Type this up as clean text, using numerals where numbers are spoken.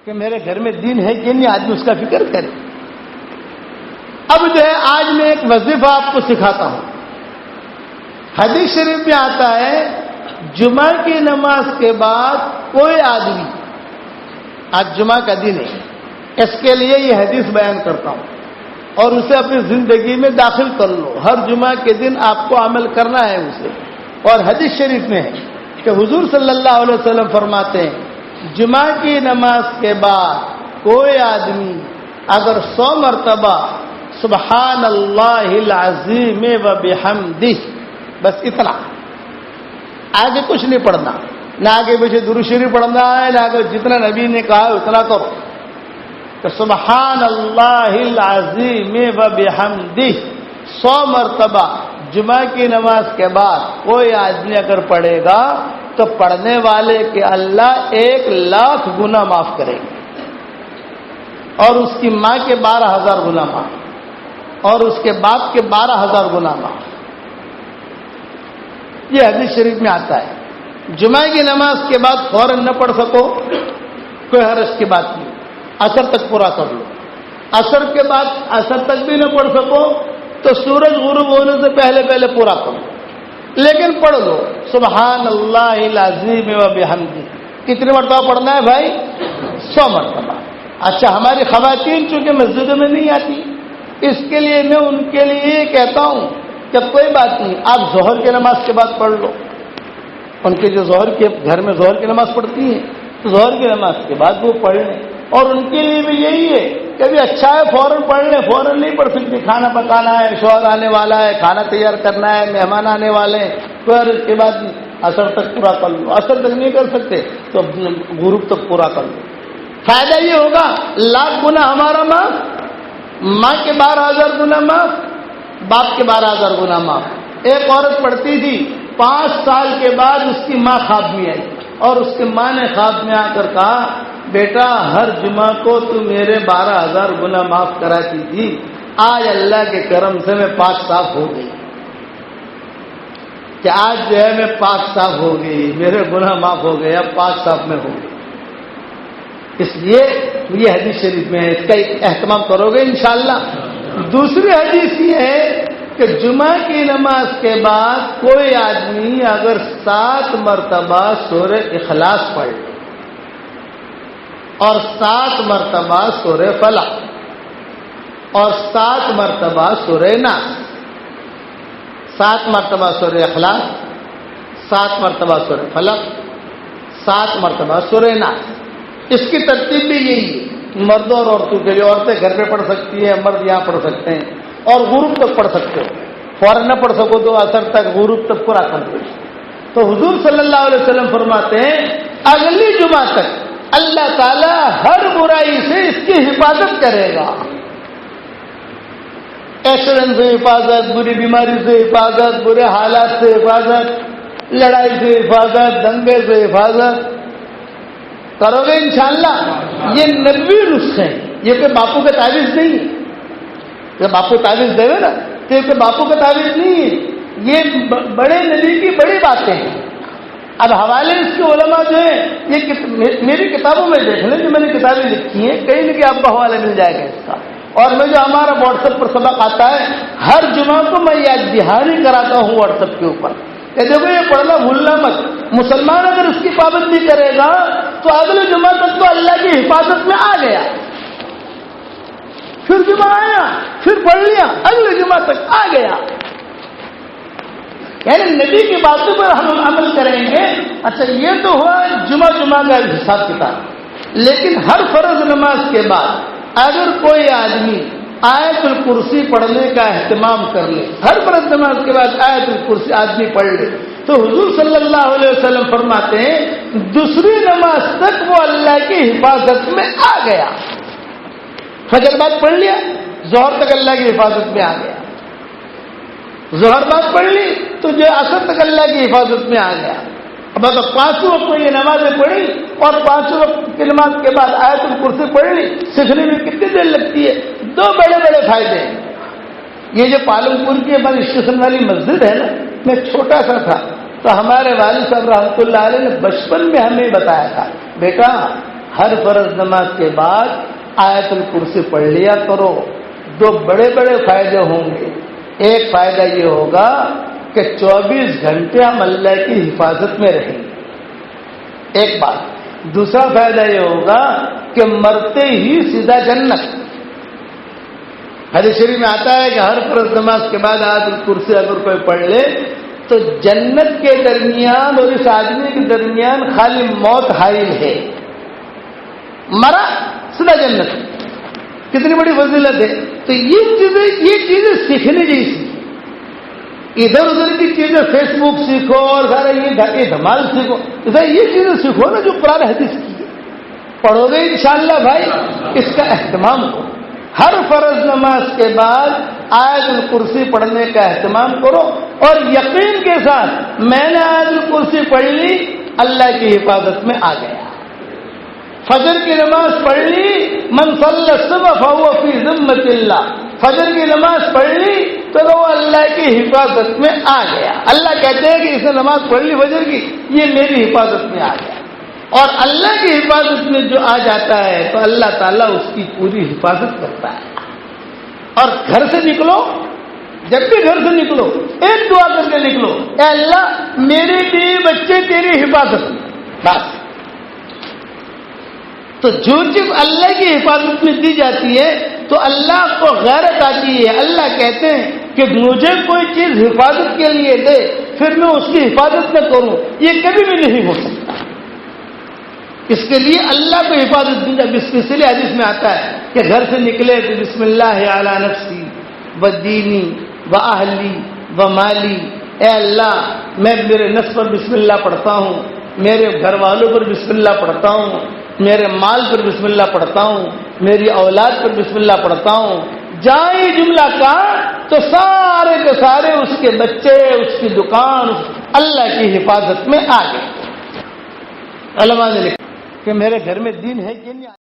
کہ میرے گھر میں دین ہے کہ نہیں، آدمی اس کا فکر کرے۔ اب جو ہے آج میں ایک وظیفہ آپ کو سکھاتا ہوں۔ حدیث شریف میں آتا ہے جمعہ کی نماز کے بعد کوئی آدمی، آج جمعہ کا دن ہے، اس کے لیے یہ حدیث بیان کرتا ہوں اور اسے اپنی زندگی میں داخل کر لو۔ ہر جمعہ کے دن آپ کو عمل کرنا ہے اسے۔ اور حدیث شریف میں ہے کہ حضور صلی اللہ علیہ وسلم فرماتے ہیں جمعہ کی نماز کے بعد کوئی آدمی اگر 100 مرتبہ سبحان اللہ العظیم و بحمدہ، بس اتنا، آگے کچھ نہیں پڑھنا، نہ آگے پیچھے درود شریف پڑھنا ہے، نہ آگے جتنا نبی نے کہا ہے اتنا کرو کہ سبحان اللہ العظیم و بحمدہ 100 مرتبہ جمعہ کی نماز کے بعد کوئی آدمی اگر پڑھے گا تو پڑھنے والے کے اللہ 1,00,000 گناہ معاف کریں گے، اور اس کی ماں کے 12,000 گناہ معاف، اور اس کے باپ کے 12,000 گناہ معاف۔ یہ حدیث شریف میں آتا ہے۔ جمعہ کی نماز کے بعد فوراً نہ پڑھ سکو کوئی حرج کی بات نہیں، عصر تک پورا کر لو۔ عصر کے بعد عصر تک بھی نہ پڑھ سکو تو سورج غروب ہونے سے پہلے پہلے پورا کر لو، لیکن پڑھ لو سبحان اللہ العظیم و بحمدہ۔ کتنی مرتبہ پڑھنا ہے بھائی؟ 100 مرتبہ۔ اچھا، ہماری خواتین چونکہ مسجدوں میں نہیں آتی، اس کے لیے میں ان کے لیے یہ کہتا ہوں کہ کوئی بات نہیں، آپ ظہر کی نماز کے بعد پڑھ لو۔ ان کے جو ظہر کے گھر میں ظہر کی نماز پڑھتی ہیں تو ظہر کی نماز کے بعد وہ پڑھ لیں، اور ان کے لیے بھی یہی ہے کہ ابھی اچھا ہے فوراً پڑھ لیں، فوراً نہیں پڑھ سکتی، کھانا پکانا ہے، شوہر آنے والا ہے، کھانا تیار کرنا ہے، مہمان آنے والے ہیں، پھر اس کے بعد عصر تک پورا کر لو۔ عصر تک نہیں کر سکتے تو غروب تک پورا کر لو۔ فائدہ یہ ہوگا 1,00,000 گناہ ہمارا معاف، ماں کے 12,000 گناہ معاف، باپ کے 12,000 گناہ معاف۔ ایک عورت پڑھتی تھی، 5 سال کے بعد اس کی ماں خواب میں آئی اور اس کی ماں نے خواب میں آ کر کہا بیٹا ہر جمعہ کو تو میرے 12,000 گناہ معاف کراتی تھی، آج اللہ کے کرم سے میں پاک صاف ہو گئی، کہ آج جو ہے میں پاک صاف ہو گئی، میرے گناہ معاف ہو گئے، اب پاک صاف میں ہو گئی۔ اس لیے یہ حدیث شریف میں ہے، اس کا اہتمام کرو گے انشاءاللہ۔ دوسری حدیث یہ ہے کہ جمعہ کی نماز کے بعد کوئی آدمی اگر 7 مرتبہ سورہ اخلاص پڑھ لے اور 7 مرتبہ سورہ فلق اور 7 مرتبہ سورہ ناس، 7 مرتبہ سورہ اخلاص، 7 مرتبہ سورہ فلق، 7 مرتبہ سورہ ناس، اس کی ترتیب بھی یہی ہے، مردوں اور عورتوں کے لیے۔ عورتیں گھر پہ پڑھ سکتی ہیں، مرد یہاں پڑھ سکتے ہیں، اور غروب تک پڑھ سکتے ہو، فوراً نہ پڑھ سکو تو عصر تک، غروب تک پورا کر دو۔ تو حضور صلی اللہ علیہ وسلم فرماتے ہیں اگلی جمعہ تک اللہ تعالیٰ ہر برائی سے اس کی حفاظت کرے گا، ایکسیڈنٹ سے حفاظت، بری بیماری سے حفاظت، برے حالات سے حفاظت، لڑائی سے حفاظت، دنگے سے حفاظت کرو گے انشاءاللہ۔ یہ نبوی نسخے ہیں، یہ کہ باپو کا تعویذ نہیں ہے، کہ باپو تعویذ دے نا تو یہ کہ باپو کا تعویذ نہیں ہے، یہ بڑے نبی کی بڑی باتیں ہیں۔ اب حوالے اس کے علماء جو ہیں یہ میری کتابوں میں دیکھ لیں، جو میں نے کتابیں لکھی ہیں، کہیں نہ کہیں آپ کو حوالہ مل جائے گا اس کا۔ اور میں جو ہمارا واٹس ایپ پر سبق آتا ہے ہر جمعہ کو میں یاد دہانی کراتا ہوں واٹس ایپ کے اوپر کہ دیکھو یہ پڑھنا بھولنا مت، مسلمان اگر اس کی پابندی کرے گا تو اگلے جمعہ تک تو اللہ کی حفاظت میں آ گیا، پھر جمعہ آیا پھر پڑھ لیا، اگلے جمعہ تک آ گیا۔ یعنی نبی کی باتوں پر ہم عمل کریں گے۔ اچھا یہ تو ہوا جمعہ کا حساب کتاب، لیکن ہر فرض نماز کے بعد اگر کوئی آدمی آیت الکرسی پڑھنے کا اہتمام کر لے، ہر فرض نماز کے بعد آیت الکرسی آدمی پڑھ لے، تو حضور صلی اللہ علیہ وسلم فرماتے ہیں دوسری نماز تک وہ اللہ کی حفاظت میں آ گیا۔ فجر بعد پڑھ لیا، ظہر تک اللہ کی حفاظت میں آ گیا، ظہر بعد پڑھ لی تو جو عصر تک اللہ کی حفاظت میں آ گیا۔ اب اگر 5 وقت میں یہ نمازیں پڑھی اور 5 وقت کی نماز کے بعد آیت الکرسی پڑھ لی، سیکھنے میں کتنی دیر لگتی ہے؟ 2 بڑے بڑے فائدے ہیں۔ یہ جو پالن پور کی ہماری اسٹیشن والی مسجد ہے نا، میں چھوٹا سا تھا تو ہمارے والد صاحب رحمۃ اللہ علیہ نے بچپن میں ہمیں بتایا تھا بیٹا ہر فرض نماز کے بعد آیت الکرسی پڑھ لیا کرو. 2 بڑے بڑے فائدے ہوں گے. ایک فائدہ یہ ہوگا کہ 24 گھنٹے ہم اللہ کی حفاظت میں رہیں گے. ایک بات. دوسرا فائدہ یہ ہوگا کہ مرتے ہی سیدھا جنت. حدیث شریف میں آتا ہے کہ ہر فرض نماز کے بعد آیت الکرسی اگر کوئی پڑھ لے تو جنت کے درمیان اور اس آدمی کے درمیان خالی موت حائل ہے. مرا سیدھا جنت. کتنی بڑی فضیلت ہے. تو یہ چیزیں سیکھنے جیسی. ادھر ادھر کی چیزیں فیس بک سیکھو اور سارا یہ دھمال سیکھو. یہ چیزیں سیکھو نا جو قرآن حدیث کی ہے. پڑھو گے انشاءاللہ بھائی. اس کا اہتمام کرو. ہر فرض نماز کے بعد آیت الکرسی پڑھنے کا اہتمام کرو اور یقین کے ساتھ میں نے آیت الکرسی پڑھ لی, اللہ کی حفاظت میں آ گیا. فجر کی نماز پڑھ لی, من صلی الصبح فهو فی ذمۃ اللہ. فجر کی نماز پڑھ لی تو وہ اللہ کی حفاظت میں آ گیا. اللہ کہتے ہیں کہ اس نے نماز پڑھ لی فجر کی, یہ میری حفاظت میں آ گیا. اور اللہ کی حفاظت میں جو آ جاتا ہے تو اللہ تعالیٰ اس کی پوری حفاظت کرتا ہے. اور گھر سے نکلو, جب بھی گھر سے نکلو ایک دعا کر کے نکلو, اے اللہ میرے بیوی بچے تیری حفاظت میں. بس. تو جو چیز اللہ کی حفاظت میں دی جاتی ہے تو اللہ کو غیرت آتی ہے. اللہ کہتے ہیں کہ مجھے کوئی چیز حفاظت کے لیے دے پھر میں اس کی حفاظت نہ کروں, یہ کبھی بھی نہیں ہو سکتا. اس کے لیے اللہ کو حفاظت دی جائے. اس لیے حدیث میں آتا ہے کہ گھر سے نکلے تو بسم اللہ علی نفسی و دینی و اہلی و مالی. اے اللہ میں میرے نفس پر بسم اللہ پڑھتا ہوں, میرے گھر والوں پر بسم اللہ پڑھتا ہوں, میرے مال پر بسم اللہ پڑھتا ہوں, میری اولاد پر بسم اللہ پڑھتا ہوں. جائے جملہ کہا تو سارے کے سارے اس کے بچے, اس کی دکان اللہ کی حفاظت میں آ گئے. علماء نے لکھا کہ میرے گھر میں دین ہے کہ نہیں.